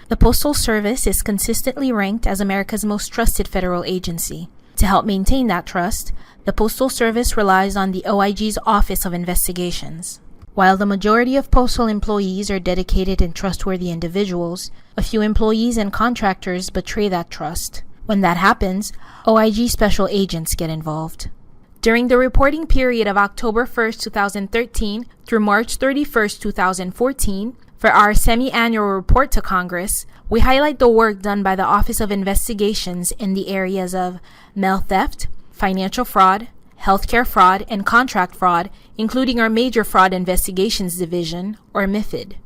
The Postal Service is consistently ranked as America's most trusted federal agency. To help maintain that trust, the Postal Service relies on the OIG's Office of Investigations. While the majority of postal employees are dedicated and trustworthy individuals, a few employees and contractors betray that trust. When that happens, OIG special agents get involved. During the reporting period of October 1st, 2013 through March 31st, 2014, for our semi-annual report to Congress, we highlight the work done by the Office of Investigations in the areas of mail theft, financial fraud, healthcare fraud, and contract fraud, including our Major Fraud Investigations Division, or MFID.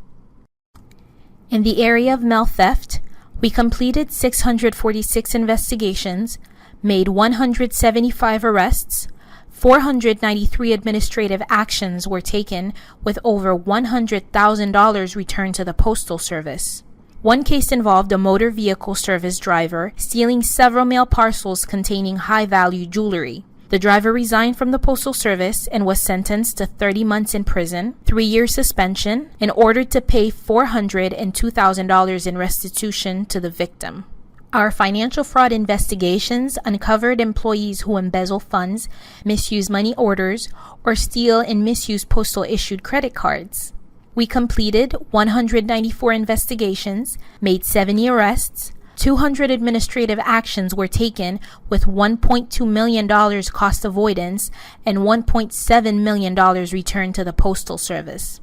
In the area of mail theft, we completed 646 investigations, made 175 arrests, 493 administrative actions were taken with over $100,000 returned to the Postal Service. One case involved a motor vehicle service driver stealing several mail parcels containing high-value jewelry. The driver resigned from the Postal Service and was sentenced to 30 months in prison, 3-year suspension, and ordered to pay $402,000 in restitution to the victim. Our financial fraud investigations uncovered employees who embezzle funds, misuse money orders, or steal and misuse postal-issued credit cards. We completed 194 investigations, made 70 arrests, 200 administrative actions were taken with $1.2 million cost avoidance and $1.7 million returned to the Postal Service.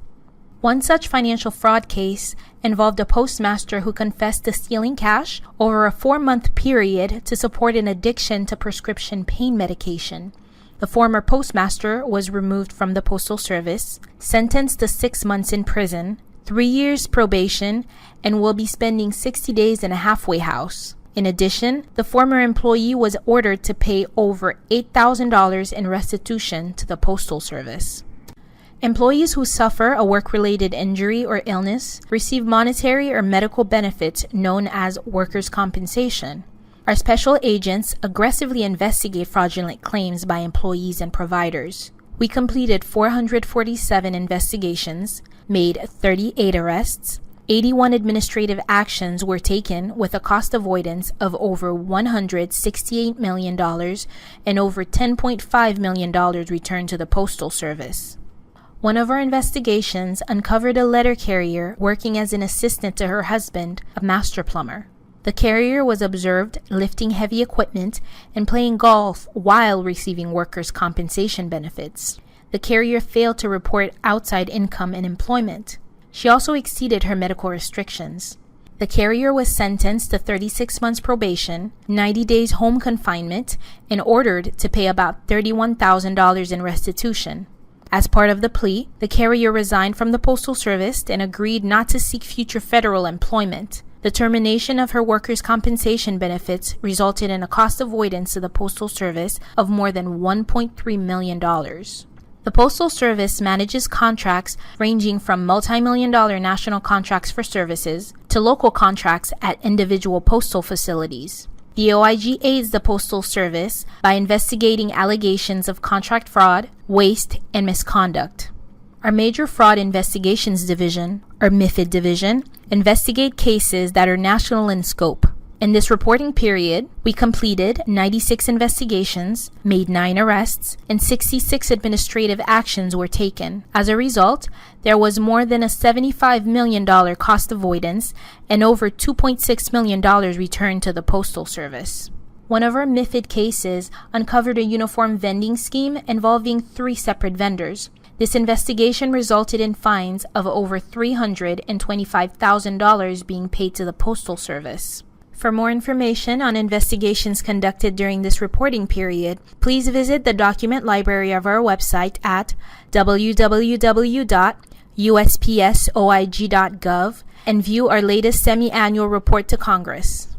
One such financial fraud case involved a postmaster who confessed to stealing cash over a 4-month period to support an addiction to prescription pain medication. The former postmaster was removed from the Postal Service, sentenced to 6 months in prison, 3 years probation, and will be spending 60 days in a halfway house. In addition, the former employee was ordered to pay over $8,000 in restitution to the Postal Service. Employees who suffer a work-related injury or illness receive monetary or medical benefits known as workers' compensation. Our special agents aggressively investigate fraudulent claims by employees and providers. We completed 447 investigations, made 38 arrests, 81 administrative actions were taken with a cost avoidance of over $168 million and over $10.5 million returned to the Postal Service. One of our investigations uncovered a letter carrier working as an assistant to her husband, a master plumber. The carrier was observed lifting heavy equipment and playing golf while receiving workers' compensation benefits. The carrier failed to report outside income and employment. She also exceeded her medical restrictions. The carrier was sentenced to 36 months probation, 90 days home confinement, and ordered to pay about $31,000 in restitution. As part of the plea, the carrier resigned from the Postal Service and agreed not to seek future federal employment. The termination of her workers' compensation benefits resulted in a cost avoidance to the Postal Service of more than $1.3 million. The Postal Service manages contracts ranging from multi-million-dollar national contracts for services to local contracts at individual postal facilities. The OIG aids the Postal Service by investigating allegations of contract fraud, waste, and misconduct. Our Major Fraud Investigations Division, or MFID Division, investigate cases that are national in scope. In this reporting period, we completed 96 investigations, made 9 arrests, and 66 administrative actions were taken. As a result, there was more than a $75 million cost avoidance and over $2.6 million returned to the Postal Service. One of our MFID cases uncovered a uniform vending scheme involving 3 separate vendors. This investigation resulted in fines of over $325,000 being paid to the Postal Service. For more information on investigations conducted during this reporting period, please visit the document library of our website at www.uspsoig.gov and view our latest semi-annual report to Congress.